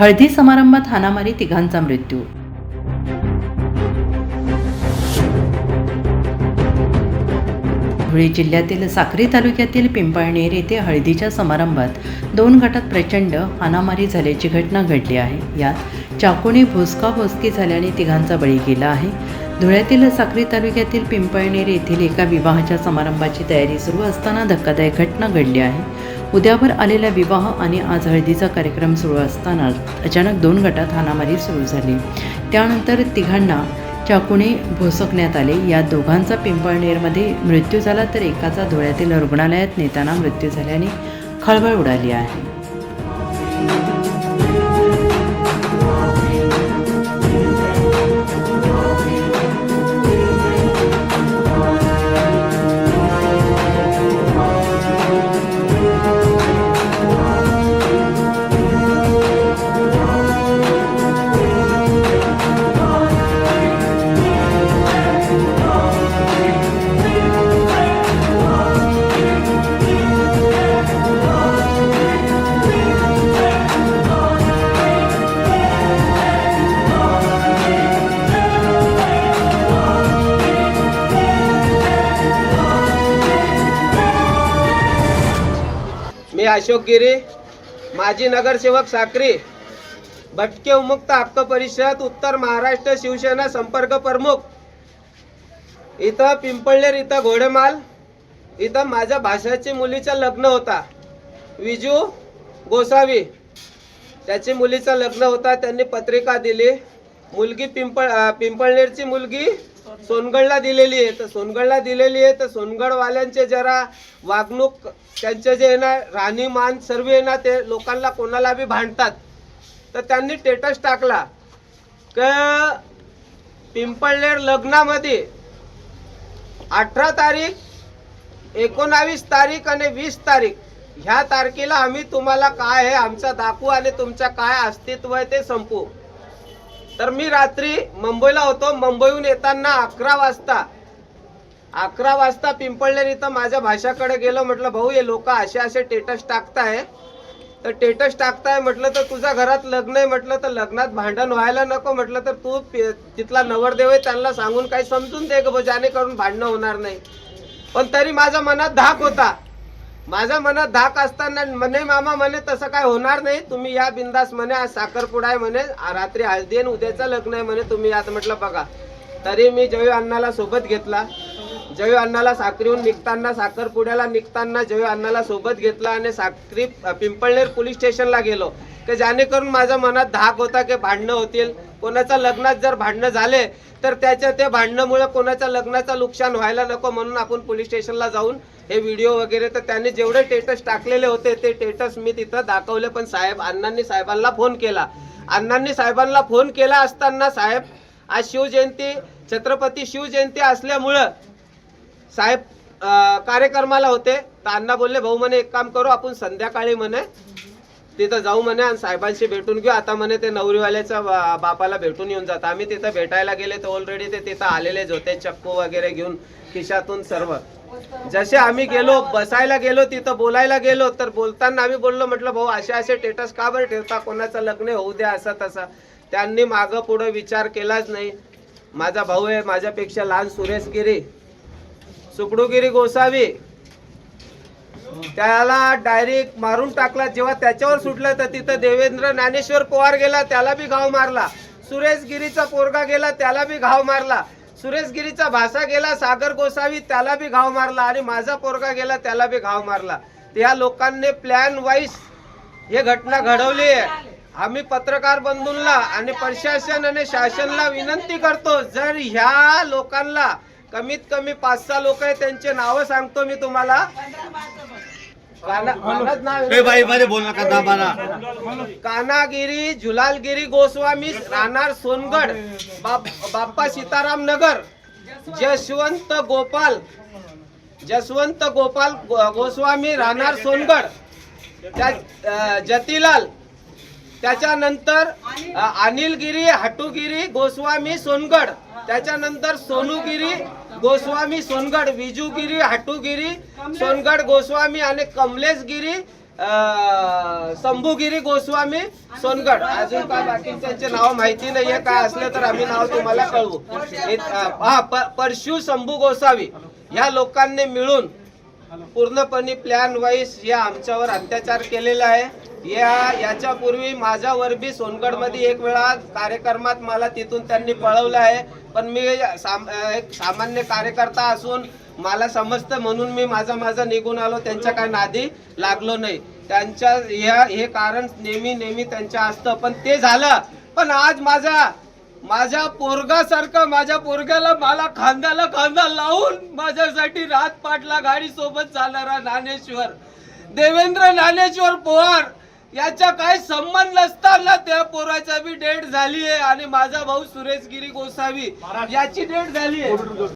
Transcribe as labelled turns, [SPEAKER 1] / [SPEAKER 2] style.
[SPEAKER 1] हळदी समारंभात हाणामारी, तिघांचा मृत्यू. धुळे जिल्ह्यातील साक्री तालुक्यातील पिंपळनेर येथे हळदीच्या समारंभात 2 गटात प्रचंड हाणामारी झाल्याची घटना घडली आहे. यात चाकूने भोसकाभोसकी झाल्याने तिघांचा बळी गेला आहे. धुळ्यातील साक्री तालुक्यातील पिंपळनेर येथील एका विवाहाच्या समारंभाची तयारी सुरू असताना धक्कादायक घटना घडली आहे. उद्यावर आलेला विवाह आणि आज हळदीचा कार्यक्रम सुरू असताना अचानक 2 गटात हाणामारी सुरू झाली. त्यानंतर तिघांना चाकूने भोसकण्यात आले. यात दोघांचा पिंपळनेरमध्ये मृत्यू झाला तर एकाचा धुळ्यातील रुग्णालयात नेताना मृत्यू झाल्याने खळबळ उडाली आहे.
[SPEAKER 2] मी अशोक गिरी, माजी नगरसेवक साक्री, भटके उमुक्त हक्क परिषद उत्तर महाराष्ट्र शिवसेना संपर्क प्रमुख. इथं पिंपळनेर इथं घोडेमाल इथं माझ्या भाषाची मुलीचं लग्न होता. विजू गोसावी त्याची मुलीचं लग्न होता. त्यांनी पत्रिका दिली. मुलगी पिंपळनेरची मुलगी सोनगडला दिलेली आहे. तर सोनगडला दिलेली आहे तर सोनगडवाल्यांचे जरा वागणूक त्यांचे जे आहे ना राहणीमान सर्व आहे ना ते लोकांना कोणाला बी भांडतात. तर त्यांनी स्टेटस टाकला की पिंपळनेर लग्नामध्ये 18 तारीख, 19 तारीख आणि 20 तारीख ह्या तारखेला आम्ही तुम्हाला काय आहे आमचा दाखवू आणि तुमचं काय अस्तित्व आहे ते संपू. तर मी रात्री मुंबईला होतो. मुंबईहून येताना 11 वाजता पिंपळनेर इथं माझ्या भाषाकडे गेलो. म्हटलं भाऊ हे लोक असे स्टेटस टाकताय तर स्टेटस टाकताय म्हटलं तर तुझ्या घरात लग्न आहे म्हटलं तर लग्नात भांडण व्हायला नको म्हटलं तर तू तिथला नवरदेव आहे त्यांना सांगून काही समजून दे ग जेणेकरून भांडणं होणार नाही. पण तरी माझ्या मनात धाक होता. माझ्या मनात धाक असताना म्हणे मामा म्हणे तसं काय होणार नाही तुम्ही या बिंदास म्हणे आज साखरपुडा आहे म्हणे रात्री हळदी आणि उद्याचं लग्न आहे म्हणे तुम्ही यात. म्हटलं बघा तरी मी जयू अण्णाला सोबत घेतला. जयू अण्णाला साक्रीहून निघताना साखरपुड्याला निघताना जयू अण्णाला सोबत घेतला आणि साक्री पिंपळनेर पोलीस स्टेशनला गेलो की जेणेकरून माझ्या मनात धाक होता की भांडणं होतील. कोणाच्या लग्नात जर भांडणं झाले तर त्या भांडणामुळे कोणाच्या लग्नाचं नुकसान व्हायला नको म्हणून आपण पोलीस स्टेशनला जाऊन हे व्हिडिओ वगैरे तर त्यांनी जेवढे स्टेटस टाकलेले होते ते स्टेटस मी तिथं दाखवले. पण अण्णांनी साहेबांना फोन केला. अण्णांनी साहेबांना फोन केला असताना साहेब आज शिवजयंती छत्रपती शिवजयंती असल्यामुळं साहेब कार्यक्रमाला होते. तर अण्णा बोलले भाऊ म्हणे एक काम करू आपण संध्याकाळी म्हणे तिथं जाऊ म्हणे आणि साहेबांशी भेटून घेऊ. आता म्हणे ते नवरीवाल्याच्या बापाला भेटून येऊन जात. आम्ही तिथं भेटायला गेले तर ऑलरेडी ते तिथं आलेलेच होते चक्कू वगैरे घेऊन खिशातून सर्व. जसे आम्ही गेलो बसायला गेलो तिथं बोलायला गेलो तर बोलताना आम्ही बोललो म्हटलं भाऊ असे स्टेटस का बरं ठेवता कोणाचं लग्न होऊ द्या असं तसं. त्यांनी मागं पुढं विचार केलाच नाही. माझा भाऊ आहे माझ्यापेक्षा लहान सुरेश गिरी सुकडूगिरी गोसावी त्याला डायरेक्ट मारून टाकला. जेव्हा त्याच्यावर सुटलं तर तिथं देवेंद्र ज्ञानेश्वर पवार गेला त्याला बी घाव मारला. सुरेश गिरीचा पोरगा गेला त्याला बी घाव मारला. सुरेश गिरीचा भाषा गेला सागर गोसावी त्याला बी घाव मारला आणि माझा पोरगा गेला त्याला बी घाव मारला. त्या लोकांनी प्लॅन वाईज हे घटना घडवली आहे. आम्ही पत्रकार बंधूंना आणि प्रशासन आणि शासनाला विनंती करतो जर ह्या लोकांना कमीत कमी 5-6 लोक आहेत त्यांचे नाव सांगतो मी तुम्हाला. कानागिरी झुलालगिरी गोस्वामी राहणार सोनगड बाप्पा सीताराम नगर. जसवंत गोपाल गोस्वामी राहणार सोनगड. जतीलाल त्याच्यानंतर अनिलगिरी हटुगिरी गोस्वामी सोनगड. त्याच्यानंतर सोनूगिरी गोस्वामी सोनगड, विजूगिरी हटुगिरी सोनगड गोस्वामी आणि कमलेशगिरी शंभूगिरी गोस्वामी सोनगड, अजून काय बाकीच्यांचे नाव माहिती नाहीये, काय असलं तर आम्ही नाव तुम्हाला कळवू. परशु शंभू गोसावी या लोकांनी मिळून पूर्णपणे प्लॅन वाईज या आमच्यावर अत्याचार केलेला आहे. याच्यापूर्वी माझ्यावर बी सोनगड मध्ये एक वेळा कार्यक्रमात मला तिथून त्यांनी पळवलं आहे, पण मी एक सामान्य कार्यकर्ता असून मला समजतं म्हणून मी माझा निघून आलो, त्यांच्या काय नादी लागलो नाही. त्यांच्या हे कारण नेहमी त्यांच्या असतं, पण ते झालं. पण आज माझ्या पोरगासारखं माझ्या पोरग्याला मला खांद्याला खांदा लावून माझ्यासाठी रात पाटला गाडी सोबत चालणारा ज्ञानेश्वर देवेंद्र ज्ञानेश्वर पवार याचा काही संबंध नसताना त्या पोराचा बी डेट झाली आहे आणि माझा भाऊ सुरेश गिरी गोसावी याची डेट झाली आहे.